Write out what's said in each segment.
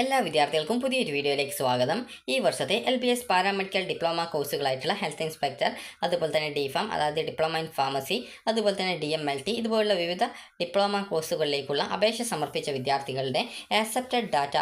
എല്ലാ വിദ്യാർത്ഥികൾക്കും പുതിയൊരു വീഡിയോയിലേക്ക് സ്വാഗതം. ഈ വർഷത്തെ LBS പാരാമെഡിക്കൽ ഡിപ്ലോമ കോഴ്സുകളായിട്ടുള്ള ഹെൽത്ത് ഇൻസ്പെക്ടർ, അതുപോലെ തന്നെ DPharm, അതായത് ഡിപ്ലോമ ഇൻ ഫാർമസി, അതുപോലെ തന്നെ DMLT, ഇതുപോലുള്ള വിവിധ ഡിപ്ലോമ കോഴ്സുകളിലേക്കുള്ള അപേക്ഷ സമർപ്പിച്ച വിദ്യാർത്ഥികളുടെ ആക്സെപ്റ്റഡ് ഡാറ്റ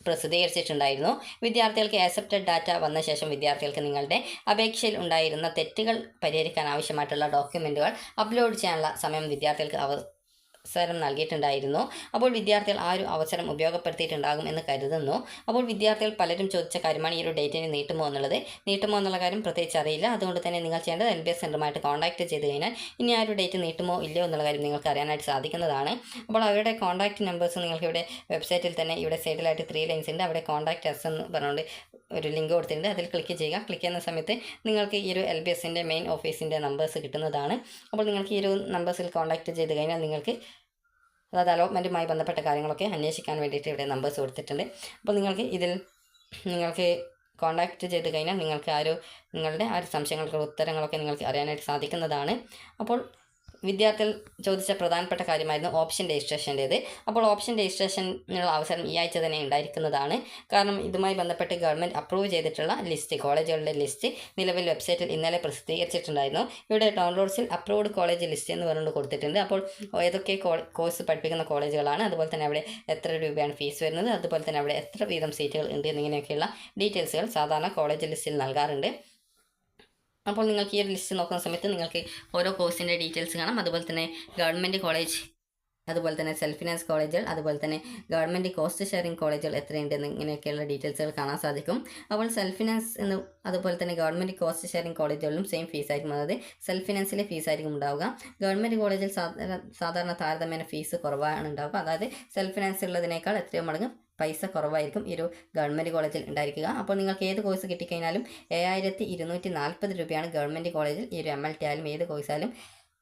പ്രസിദ്ധീകരിച്ചിട്ടുണ്ടായിരുന്നു. വിദ്യാർത്ഥികൾക്ക് ആക്സെപ്റ്റഡ് ഡാറ്റ വന്ന ശേഷം വിദ്യാർത്ഥികൾക്ക് നിങ്ങളുടെ അപേക്ഷയിൽ ഉണ്ടായിരുന്ന തെറ്റുകൾ പരിഹരിക്കാൻ ആവശ്യമായിട്ടുള്ള ഡോക്യുമെൻറ്റുകൾ അപ്ലോഡ് ചെയ്യാനുള്ള സമയം വിദ്യാർത്ഥികൾക്ക് അവസരം നൽകിയിട്ടുണ്ടായിരുന്നു. അപ്പോൾ വിദ്യാർത്ഥികൾ ആ ഒരു അവസരം ഉപയോഗപ്പെടുത്തിയിട്ടുണ്ടാകും എന്ന് കരുതുന്നു. അപ്പോൾ വിദ്യാർത്ഥികൾ പലരും ചോദിച്ച കാര്യമാണ് ഈ ഒരു ഡേറ്റിന് നീട്ടുമോ എന്നുള്ള കാര്യം പ്രത്യേകിച്ച് അറിയില്ല. അതുകൊണ്ട് തന്നെ നിങ്ങൾ ചെയ്യേണ്ടത് LBS സെൻ്ററുമായിട്ട് കോൺടാക്ട് ചെയ്ത് കഴിഞ്ഞാൽ ഇനി ആ ഒരു ഡേറ്റ് നീട്ടുമോ ഇല്ലയോ എന്നുള്ള കാര്യം നിങ്ങൾക്ക് അറിയാനായിട്ട് സാധിക്കുന്നതാണ്. അപ്പോൾ അവരുടെ കോൺടാക്റ്റ് നമ്പേഴ്സ് നിങ്ങൾക്ക് ഇവിടെ വെബ്സൈറ്റിൽ തന്നെ ഇവിടെ സൈഡിലായിട്ട് 3 ലൈൻസ് ഉണ്ട്. അവിടെ കോൺടാക്റ്റ് അസ് എന്ന് പറഞ്ഞുകൊണ്ട് ഒരു ലിങ്ക് കൊടുത്തിട്ടുണ്ട്. അതിൽ ക്ലിക്ക് ചെയ്യുക. ക്ലിക്ക് ചെയ്യുന്ന സമയത്ത് നിങ്ങൾക്ക് ഈ ഒരു LBSൻ്റെ മെയിൻ ഓഫീസിൻ്റെ നമ്പേഴ്സ് കിട്ടുന്നതാണ്. അപ്പോൾ നിങ്ങൾക്ക് ഈ ഒരു നമ്പേഴ്സിൽ കോൺടാക്ട് ചെയ്ത് കഴിഞ്ഞാൽ നിങ്ങൾക്ക് അതായത് അലോട്ട്മെൻറ്റുമായി ബന്ധപ്പെട്ട കാര്യങ്ങളൊക്കെ അന്വേഷിക്കാൻ വേണ്ടിയിട്ട് ഇവിടെ നമ്പേഴ്സ് കൊടുത്തിട്ടുണ്ട്. അപ്പോൾ നിങ്ങൾക്ക് കോൺടാക്റ്റ് ചെയ്ത് കഴിഞ്ഞാൽ നിങ്ങൾക്ക് നിങ്ങളുടെ ആ ഒരു സംശയങ്ങൾക്ക് ഉത്തരങ്ങളൊക്കെ നിങ്ങൾക്ക് അറിയാനായിട്ട് സാധിക്കുന്നതാണ്. അപ്പോൾ വിദ്യാർത്ഥികൾ ചോദിച്ച പ്രധാനപ്പെട്ട കാര്യമായിരുന്നു ഓപ്ഷൻ രജിസ്ട്രേഷൻ്റേത്. അപ്പോൾ ഓപ്ഷൻ രജിസ്ട്രേഷനുള്ള അവസരം ഈ ആഴ്ച തന്നെ ഉണ്ടായിരിക്കുന്നതാണ്. കാരണം ഇതുമായി ബന്ധപ്പെട്ട് ഗവൺമെൻറ് അപ്രൂവ് ചെയ്തിട്ടുള്ള കോളേജുകളുടെ ലിസ്റ്റ് നിലവിൽ വെബ്സൈറ്റിൽ ഇന്നലെ പ്രസിദ്ധീകരിച്ചിട്ടുണ്ടായിരുന്നു. ഇവിടെ ഡൗൺലോഡ്സിൽ അപ്രൂവ്ഡ് കോളേജ് ലിസ്റ്റ് എന്ന് പറഞ്ഞുകൊണ്ട് കൊടുത്തിട്ടുണ്ട്. അപ്പോൾ ഏതൊക്കെ കോഴ്സ് പഠിപ്പിക്കുന്ന കോളേജുകളാണ്, അതുപോലെ തന്നെ അവിടെ എത്ര രൂപയാണ് ഫീസ് വരുന്നത്, അതുപോലെ തന്നെ അവിടെ എത്ര വീതം സീറ്റുകൾ ഉണ്ട് എന്നിങ്ങനെയൊക്കെയുള്ള ഡീറ്റെയിൽസുകൾ സാധാരണ കോളേജ് ലിസ്റ്റിൽ നൽകാറുണ്ട്. അപ്പോൾ നിങ്ങൾക്ക് ഈ ഒരു ലിസ്റ്റ് നോക്കുന്ന സമയത്ത് നിങ്ങൾക്ക് ഓരോ കോഴ്സിൻ്റെ ഡീറ്റെയിൽസ് കാണാം. അതുപോലെ തന്നെ ഗവൺമെൻറ് കോളേജ്, അതുപോലെ തന്നെ സെൽഫ് ഫിനാൻസ് കോളേജുകൾ, അതുപോലെ തന്നെ ഗവൺമെൻറ് കോസ്റ്റ് ഷെയറിംഗ് കോളേജുകൾ എത്രയുണ്ടെന്ന് ഇങ്ങനെയൊക്കെയുള്ള ഡീറ്റെയിൽസുകൾ കാണാൻ സാധിക്കും. അപ്പോൾ സെൽഫ് ഫിനാൻസ് അതുപോലെ തന്നെ ഗവൺമെൻറ് കോസ്റ്റ് ഷെയറിംഗ് കോളേജുകളിലും സെയിം ഫീസായിരിക്കും. അതായത് സെൽഫ് ഫിനാൻസിലെ ഫീസായിരിക്കും ഉണ്ടാവുക. ഗവൺമെൻറ് കോളേജിൽ സാധാരണ താരതമ്യേന ഫീസ് കുറവാണ് ഉണ്ടാവുക. അതായത് സെൽഫ് ഫിനാൻസ് ഉള്ളതിനേക്കാൾ എത്രയോ മടങ്ങ് പൈസ കുറവായിരിക്കും ഈ ഒരു ഗവൺമെൻറ് കോളേജിൽ ഉണ്ടായിരിക്കുക. അപ്പോൾ നിങ്ങൾക്ക് ഏത് കോഴ്സ് കിട്ടിക്കഴിഞ്ഞാലും 7240 രൂപയാണ് ഗവൺമെൻറ് കോളേജിൽ ഈ ഒരു MLT ആയാലും ഏത് കോഴ്സായാലും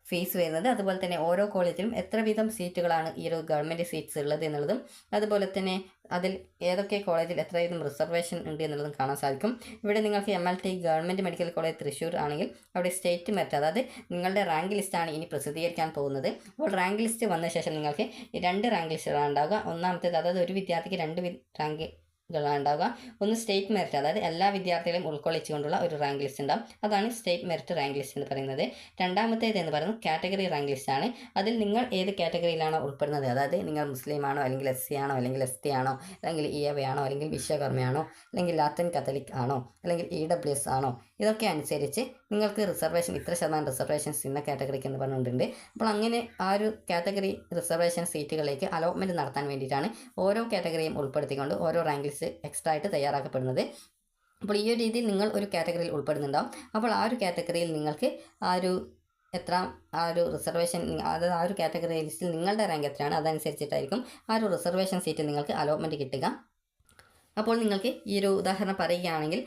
ഫീസ് വരുന്നത്. അതുപോലെ തന്നെ ഓരോ കോളേജിലും എത്ര വീതം സീറ്റുകളാണ് ഈ ഒരു ഗവൺമെൻറ് സീറ്റ്സ് ഉള്ളത് എന്നുള്ളതും, അതുപോലെ തന്നെ അതിൽ ഏതൊക്കെ കോളേജിൽ എത്ര വീതം റിസർവേഷൻ ഉണ്ട് എന്നുള്ളതും കാണാൻ സാധിക്കും. ഇവിടെ നിങ്ങൾക്ക് MLT government medical college Thrissur ആണെങ്കിൽ അവിടെ സ്റ്റേറ്റ് മെറിറ്റ്, അതായത് നിങ്ങളുടെ റാങ്ക് ലിസ്റ്റാണ് ഇനി പ്രസിദ്ധീകരിക്കാൻ പോകുന്നത്. അപ്പോൾ റാങ്ക് ലിസ്റ്റ് വന്ന ശേഷം നിങ്ങൾക്ക് 2 റാങ്ക് ലിസ്റ്റുകളാണ് ഉണ്ടാവുക. ഒന്നാമത്തേത്, അതായത് ഒരു വിദ്യാർത്ഥിക്ക് 2 റാങ്ക് ഉണ്ടാവുക. ഒന്ന് സ്റ്റേറ്റ് മെറിറ്റ്, അതായത് എല്ലാ വിദ്യാർത്ഥികളെയും ഉൾക്കൊള്ളിച്ചുകൊണ്ടുള്ള ഒരു റാങ്ക് ലിസ്റ്റ് ഉണ്ടാവും. അതാണ് സ്റ്റേറ്റ് മെറിറ്റ് റാങ്ക് ലിസ്റ്റ് എന്ന് പറയുന്നത്. രണ്ടാമത്തേത് എന്ന് പറയുന്നത് കാറ്റഗറി റാങ്ക് ലിസ്റ്റ് ആണ്. അതിൽ നിങ്ങൾ ഏത് കാറ്റഗറിയിലാണോ ഉൾപ്പെടുന്നത്, അതായത് നിങ്ങൾ മുസ്ലിം ആണോ, അല്ലെങ്കിൽ SC ആണോ, അല്ലെങ്കിൽ ST ആണോ, അല്ലെങ്കിൽ EAV ആണോ, അല്ലെങ്കിൽ വിശ്വകർമ്മയാണോ, അല്ലെങ്കിൽ ലാറ്റിൻ കത്തലിക് ആണോ, അല്ലെങ്കിൽ EWS ആണോ, ഇതൊക്കെ അനുസരിച്ച് നിങ്ങൾക്ക് റിസർവേഷൻ ഇത്ര ശതമാനം റിസർവേഷൻസ് ഇന്ന കാറ്റഗറിക്ക് എന്ന് പറഞ്ഞുകൊണ്ടുണ്ട്. അപ്പോൾ അങ്ങനെ ആ ഒരു കാറ്റഗറി റിസർവേഷൻ സീറ്റുകളിലേക്ക് അലോട്ട്മെൻറ്റ് നടത്താൻ വേണ്ടിയിട്ടാണ് ഓരോ കാറ്റഗറിയും ഉൾപ്പെടുത്തിക്കൊണ്ട് ഓരോ റാങ്ക് ലിസ്റ്റ് എക്സ്ട്രാ ആയിട്ട് തയ്യാറാക്കപ്പെടുന്നത്. അപ്പോൾ ഈ ഒരു രീതിയിൽ നിങ്ങൾ ഒരു കാറ്റഗറിയിൽ ഉൾപ്പെടുന്നുണ്ടാവും. അപ്പോൾ ആ ഒരു കാറ്റഗറിയിൽ നിങ്ങൾക്ക് ആ ഒരു റിസർവേഷൻ, അതായത് ആ ഒരു കാറ്റഗറി ലിസ്റ്റിൽ നിങ്ങളുടെ റാങ്ക് എത്രയാണ് അതനുസരിച്ചിട്ടായിരിക്കും ആ ഒരു റിസർവേഷൻ സീറ്റ് നിങ്ങൾക്ക് അലോട്ട്മെൻറ്റ് കിട്ടുക. അപ്പോൾ നിങ്ങൾക്ക് ഈ ഒരു ഉദാഹരണം പറയുകയാണെങ്കിൽ,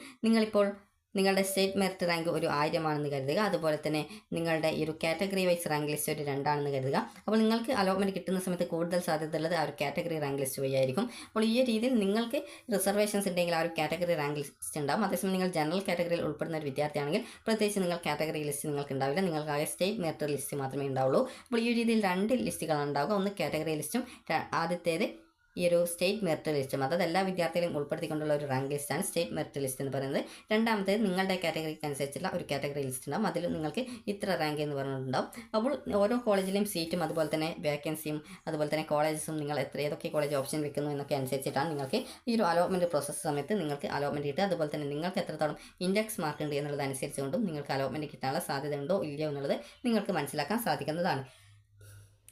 നിങ്ങളുടെ സ്റ്റേറ്റ് മെറിറ്റ് റാങ്ക് ഒരു 1000 ആണെന്ന് കരുതുക. അതുപോലെ തന്നെ നിങ്ങളുടെ ഈ ഒരു കാറ്റഗറി വൈസ് റാങ്ക് ലിസ്റ്റ് ഒരു 2 ആണെന്ന് കരുതുക. അപ്പോൾ നിങ്ങൾക്ക് അലോട്ട്മെൻറ്റ് കിട്ടുന്ന സമയത്ത് കൂടുതൽ സാധ്യതയുള്ളത് ആ ഒരു കാറ്റഗറി റാങ്ക് ലിസ്റ്റ് വഴിയായിരിക്കും. അപ്പോൾ ഈ രീതിയിൽ നിങ്ങൾക്ക് റിസർവേഷൻസ് ഉണ്ടെങ്കിൽ ആ ഒരു കാറ്റഗറി റാങ്ക് ലിസ്റ്റ് ഉണ്ടാകും. അതേസമയം നിങ്ങൾ ജനറൽ കാറ്റഗറിയിൽ ഉൾപ്പെടുന്ന ഒരു വിദ്യാർത്ഥിയാണെങ്കിൽ പ്രത്യേകിച്ച് നിങ്ങൾ കാറ്റഗറി ലിസ്റ്റ് നിങ്ങൾക്ക് ഉണ്ടാവില്ല. നിങ്ങൾക്ക് ആകെ സ്റ്റേറ്റ് മെറിറ്റ് ലിസ്റ്റ് മാത്രമേ ഉണ്ടാവുള്ളൂ. അപ്പോൾ ഈ രീതിയിൽ 2 ലിസ്റ്റുകളാണ് ഉണ്ടാവുക. ഒന്ന് കാറ്റഗറി ലിസ്റ്റും, ആദ്യത്തേത് ഈ ഒരു സ്റ്റേറ്റ് മെറിറ്റ് ലിസ്റ്റും, അതായത് എല്ലാ വിദ്യാർത്ഥികളെയും ഉൾപ്പെടുത്തിക്കൊണ്ടുള്ള ഒരു റാങ്ക് ലിസ്റ്റാണ് സ്റ്റേറ്റ് മെറിറ്റ് ലിസ്റ്റ് എന്ന് പറയുന്നത്. രണ്ടാമത്തേത് നിങ്ങളുടെ കാറ്റഗറിക്ക് അനുസരിച്ചുള്ള ഒരു കാറ്റഗറി ലിസ്റ്റ് ഉണ്ടാവും. അതിൽ നിങ്ങൾക്ക് ഇത്ര റാങ്ക് എന്ന് പറഞ്ഞിട്ടുണ്ടാവും. അപ്പോൾ ഓരോ കോളേജിലെയും സീറ്റും അതുപോലെ തന്നെ വേക്കൻസിയും അതുപോലെ തന്നെ കോളേജസും നിങ്ങൾ ഏതൊക്കെ കോളേജ് ഓപ്ഷൻ വെക്കുന്നു എന്നൊക്കെ അനുസരിച്ചിട്ടാണ് നിങ്ങൾക്ക് ഈ ഒരു അലോട്ട്മെൻറ്റ് പ്രോസസ്സ് സമയത്ത് നിങ്ങൾക്ക് അലോട്ട്മെൻറ്റ് കിട്ടുക. അതുപോലെ തന്നെ നിങ്ങൾക്ക് എത്രത്തോളം ഇൻഡെക്സ് മാർക്ക് ഉണ്ട് എന്നുള്ളത് അനുസരിച്ചുകൊണ്ടും നിങ്ങൾക്ക് അലോട്ട്മെൻറ്റ് കിട്ടാനുള്ള സാധ്യത ഉണ്ടോ ഇല്ലയോ എന്നുള്ളത് നിങ്ങൾക്ക് മനസ്സിലാക്കാൻ സാധിക്കുന്നതാണ്.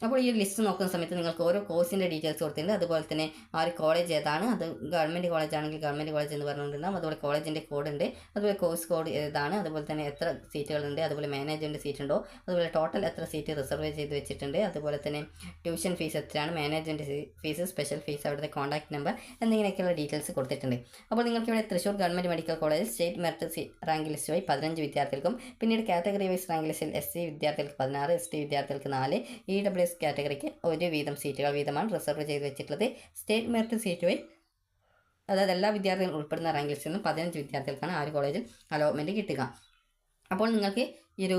അപ്പോൾ ഈ ഒരു ലിസ്റ്റ് നോക്കുന്ന സമയത്ത് നിങ്ങൾക്ക് ഓരോ കോഴ്സിൻ്റെ ഡീറ്റെയിൽസ് കൊടുത്തിട്ടുണ്ട്. അതുപോലെ തന്നെ ആ ഒരു കോളേജ് ഏതാണ്, അത് ഗവൺമെൻറ് കോളേജ് ആണെങ്കിൽ ഗവൺമെൻറ് കോളേജ് എന്ന് പറഞ്ഞുകൊണ്ടുണ്ടാകും. അതുപോലെ കോളേജിൻ്റെ കോഡ് ഉണ്ട്, അതുപോലെ കോഴ്സ് കോഡ് ഏതാണ്, അതുപോലെ തന്നെ എത്ര സീറ്റുകളുണ്ട്, അതുപോലെ മാനേജ്മെൻറ്റ് സീറ്റ് ഉണ്ടോ, അതുപോലെ ടോട്ടൽ എത്ര സീറ്റ് റിസർവ് ചെയ്ത് വെച്ചിട്ടുണ്ട്, അതുപോലെ തന്നെ ട്യൂഷൻ ഫീസ് എത്രയാണ്, മാനേജ്മെൻറ്റ് ഫീസ്, സ്പെഷ്യൽ ഫീസ്, അവിടുത്തെ കോൺടാക്ട് നമ്പർ എന്നിങ്ങനെയൊക്കെയുള്ള ഡീറ്റെയിൽസ് കൊടുത്തിട്ടുണ്ട്. അപ്പോൾ നിങ്ങൾക്ക് ഇവിടെ തൃശ്ശൂർ ഗവൺമെൻറ് മെഡിക്കൽ കോളേജിൽ സ്റ്റേറ്റ് മെറിറ്റ് റാങ്ക് ലിസ്റ്റ് വഴി 15 വിദ്യാർത്ഥികൾക്കും, പിന്നീട് കാറ്റഗറി വൈസ് റാങ്ക് ലിസ്റ്റിൽ SC വിദ്യാർത്ഥികൾക്ക് 16, ST വിദ്യാർത്ഥികൾക്ക് 4, EWS കാറ്റഗറിക്ക് 1 വീതം സീറ്റുകൾ വീതമാണ് റിസർവ് ചെയ്ത് വെച്ചിട്ടുള്ളത്. സ്റ്റേറ്റ് മെറിറ്റ് സീറ്റ് വഴി, അതായത് എല്ലാ വിദ്യാർത്ഥികളും ഉൾപ്പെടുന്ന റാങ്ക് ലിസ്റ്റിൽ നിന്നും 15 വിദ്യാർത്ഥികൾക്കാണ് ആ ഒരു കോളേജിൽ അലോട്ട്മെൻറ്റ് കിട്ടുക. അപ്പോൾ നിങ്ങൾക്ക് ഈ ഒരു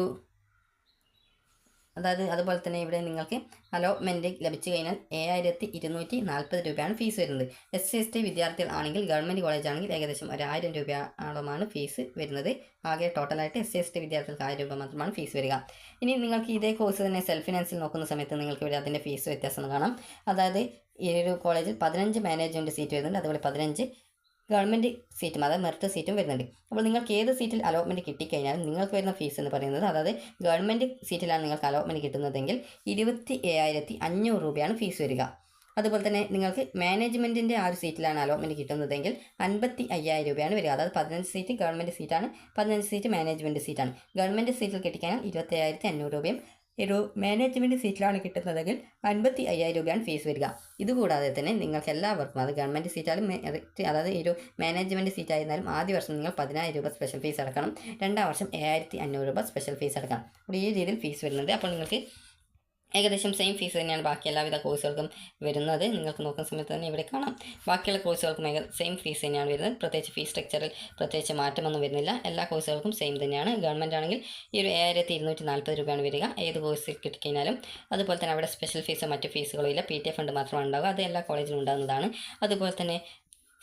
അതായത് അതുപോലെ തന്നെ ഇവിടെ നിങ്ങൾക്ക് അലോട്ട്മെൻറ്റ് ലഭിച്ചു കഴിഞ്ഞാൽ 7240 രൂപയാണ് ഫീസ് വരുന്നത്. SC/ST വിദ്യാർത്ഥികൾ ആണെങ്കിൽ ഗവൺമെൻറ് കോളേജ് ആണെങ്കിൽ ഏകദേശം 1000 രൂപയോളമാണ് ഫീസ് വരുന്നത്. ആകെ ടോട്ടലായിട്ട് SC/ST വിദ്യാർത്ഥികൾക്ക് 1000 രൂപ മാത്രമാണ് ഫീസ് വരിക. ഇനി നിങ്ങൾക്ക് ഇതേ കോഴ്സ് തന്നെ സെൽഫ് ഫിനാൻസിൽ നോക്കുന്ന സമയത്ത് നിങ്ങൾക്ക് ഇവിടെ അതിൻ്റെ ഫീസ് വ്യത്യാസം കാണാം. അതായത് ഈ ഒരു കോളേജിൽ 15 മാനേജ്മെൻറ്റ് സീറ്റ് വരുന്നുണ്ട്, അതുപോലെ 15 ഗവൺമെൻറ് സീറ്റും അതായത് മെറിറ്റ് സീറ്റും വരുന്നുണ്ട്. അപ്പോൾ നിങ്ങൾക്ക് ഏത് സീറ്റിൽ അലോട്ട്മെൻറ്റ് കിട്ടിക്കഴിഞ്ഞാലും നിങ്ങൾക്ക് വരുന്ന ഫീസ് എന്ന് പറയുന്നത്, അതായത് ഗവൺമെൻറ് സീറ്റിലാണ് നിങ്ങൾക്ക് അലോട്ട്മെൻറ്റ് കിട്ടുന്നതെങ്കിൽ 27,500 രൂപയാണ് ഫീസ് വരിക. അതുപോലെ തന്നെ നിങ്ങൾക്ക് മാനേജ്മെൻറ്റിൻ്റെ ആ ഒരു സീറ്റിലാണ് അലോട്ട്മെൻറ്റ് കിട്ടുന്നതെങ്കിൽ 55,000 രൂപയാണ് വരിക. അതായത് 15 സീറ്റ് ഗവൺമെൻറ് സീറ്റാണ്, 15 സീറ്റ് മാനേജ്മെൻറ്റ് സീറ്റാണ്. ഗവൺമെൻറ് സീറ്റിൽ കിട്ടിക്കഴിഞ്ഞാൽ 27,500 രൂപയും ഒരു മാനേജ്മെൻറ്റ് സീറ്റിലാണ് കിട്ടുന്നതെങ്കിൽ 55,000 രൂപയാണ് ഫീസ് വരിക. ഇതുകൂടാതെ തന്നെ നിങ്ങൾക്ക് എല്ലാവർക്കും, അത് ഗവൺമെൻറ് സീറ്റായാലും അതായത് ഈ ഒരു മാനേജ്മെൻറ്റ് സീറ്റായിരുന്നാലും ആദ്യ വർഷം നിങ്ങൾ 10,000 രൂപ സ്പെഷ്യൽ ഫീസ് അടക്കണം, രണ്ടാം വർഷം 7,500 രൂപ സ്പെഷ്യൽ ഫീസ് അടക്കണം. അപ്പോൾ ഈ രീതിയിൽ ഫീസ് വരുന്നുണ്ട്. അപ്പോൾ നിങ്ങൾക്ക് ഏകദേശം സെയിം ഫീസ് തന്നെയാണ് ബാക്കി എല്ലാവിധ കോഴ്സുകൾക്കും വരുന്നത്. നിങ്ങൾക്ക് നോക്കുന്ന സമയത്ത് തന്നെ ഇവിടെ കാണാം. ബാക്കിയുള്ള കോഴ്സുകൾക്കും സെയിം ഫീസ് തന്നെയാണ് വരുന്നത്. പ്രത്യേകിച്ച് ഫീസ് സ്ട്രക്ചറിൽ പ്രത്യേകിച്ച് മാറ്റമൊന്നും വരുന്നില്ല. എല്ലാ കോഴ്സുകൾക്കും സെയിം തന്നെയാണ്. ഗവൺമെൻറ് ആണെങ്കിൽ ഈ ഒരു 7240 രൂപയാണ് വരിക ഏത് കോഴ്സിൽ കിട്ടിക്കഴിഞ്ഞാലും. അതുപോലെ തന്നെ അവിടെ സ്പെഷ്യൽ ഫീസോ മറ്റ് ഫീസുകളോ ഇല്ല, PTA ഫണ്ട് മാത്രമാണ് ഉണ്ടാവുക. അത് എല്ലാ കോളേജിലും ഉണ്ടാകുന്നതാണ്. അതുപോലെ തന്നെ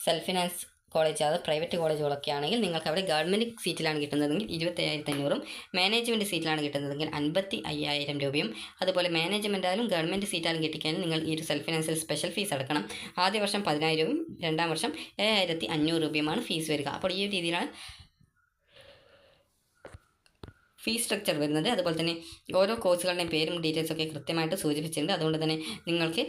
സെൽഫ് ഫിനാൻസ് കോളേജ്, അത് പ്രൈവറ്റ് കോളേജുകളൊക്കെ ആണെങ്കിൽ നിങ്ങൾക്ക് അവിടെ ഗവൺമെൻറ് സീറ്റിലാണ് കിട്ടുന്നതെങ്കിൽ 27,500, മാനേജ്മെൻറ്റ് സീറ്റിലാണ് കിട്ടുന്നതെങ്കിൽ 55,000 രൂപയും. അതുപോലെ മാനേജ്മെൻ്റ് ആയാലും ഗവൺമെൻറ് സീറ്റായാലും കിട്ടിക്കഴിഞ്ഞാൽ നിങ്ങൾ ഈ ഒരു സെൽഫ് ഫിനാൻസിൽ സ്പെഷ്യൽ ഫീസ് അടക്കണം. ആദ്യ വർഷം 10,000 രൂപയും രണ്ടാം വർഷം 7,500 രൂപയുമാണ് ഫീസ് വരിക. അപ്പോൾ ഈ രീതിയിലാണ് ഫീസ് സ്ട്രക്ചർ വരുന്നത്. അതുപോലെ തന്നെ ഓരോ കോഴ്സുകളുടെയും പേരും ഡീറ്റെയിൽസൊക്കെ കൃത്യമായിട്ട് സൂചിപ്പിച്ചിട്ടുണ്ട്. അതുകൊണ്ട് തന്നെ നിങ്ങൾക്ക്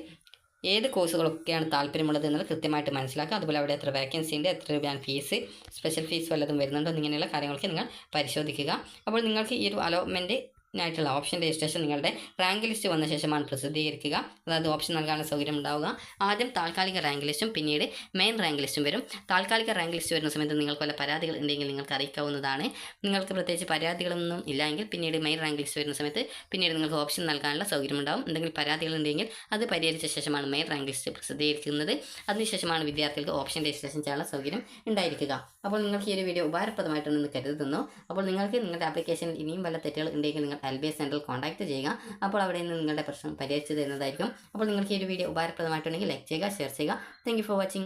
ഏത് കോഴ്സുകളൊക്കെയാണ് താല്പര്യമുള്ളത് എന്നത് കൃത്യമായിട്ട് മനസ്സിലാക്കുക. അതുപോലെ അവിടെ എത്ര വേക്കൻസി ഉണ്ട്, എത്ര രൂപയാണ് ഫീസ്, സ്പെഷ്യൽ ഫീസ് വല്ലതും വരുന്നുണ്ടോ എന്നിങ്ങനെയുള്ള കാര്യങ്ങളൊക്കെ നിങ്ങൾ പരിശോധിക്കുക. അപ്പോൾ നിങ്ങൾക്ക് ഈ ഒരു അലോട്ട്മെൻറ്റ് ായിട്ടുള്ള ഓപ്ഷൻ രജിസ്ട്രേഷൻ നിങ്ങളുടെ റാങ്ക് ലിസ്റ്റ് വന്ന ശേഷമാണ് പ്രസിദ്ധീകരിക്കുക. അതായത് ഓപ്ഷൻ നൽകാനുള്ള സൗകര്യം ഉണ്ടാവുക. ആദ്യം താൽക്കാലിക റാങ്ക് ലിസ്റ്റും പിന്നീട് മെയിൻ റാങ്ക് ലിസ്റ്റും വരും. താൽക്കാലിക റാങ്ക് ലിസ്റ്റ് വരുന്ന സമയത്ത് നിങ്ങൾക്ക് വല്ല പരാതികൾ ഉണ്ടെങ്കിൽ നിങ്ങൾക്ക് അറിയിക്കാവുന്നതാണ്. നിങ്ങൾക്ക് പ്രത്യേകിച്ച് പരാതികളൊന്നും ഇല്ലെങ്കിൽ പിന്നീട് മെയിൻ റാങ്ക് ലിസ്റ്റ് വരുന്ന സമയത്ത് പിന്നീട് നിങ്ങൾക്ക് ഓപ്ഷൻ നൽകാനുള്ള സൗകര്യം ഉണ്ടാവും. എന്തെങ്കിലും പരാതികൾ ഉണ്ടെങ്കിൽ അത് പരിഹരിച്ച ശേഷമാണ് മെയിൻ റാങ്ക് ലിസ്റ്റ് പ്രസിദ്ധീകരിക്കുന്നത്. അതിനുശേഷമാണ് വിദ്യാർത്ഥികൾക്ക് ഓപ്ഷൻ രജിസ്ട്രേഷൻ ചെയ്യാനുള്ള സൗകര്യം ഉണ്ടായിരിക്കുക. അപ്പോൾ നിങ്ങൾക്ക് ഈ ഒരു വീഡിയോ ഉപകാരപ്രദമായിട്ടുണ്ടെന്ന് കരുതുന്നു. അപ്പോൾ നിങ്ങൾക്ക് നിങ്ങളുടെ ആപ്ലിക്കേഷനിൽ ഇനിയും വല്ല തെറ്റുകൾ ഉണ്ടെങ്കിൽ നിങ്ങൾ LBS സെൻറ്ററിൽ കോൺടാക്ട് ചെയ്യുക. അപ്പോൾ അവിടെ നിന്ന് നിങ്ങളുടെ പ്രശ്നം പരിഹരിച്ചു തരുന്നതായിരിക്കും. അപ്പോൾ നിങ്ങൾക്ക് ഈ ഒരു വീഡിയോ ഉപകാരപ്രദമായിട്ടുണ്ടെങ്കിൽ ലൈക്ക് ചെയ്യുക, ഷെയർ ചെയ്യുക. Thank you for watching.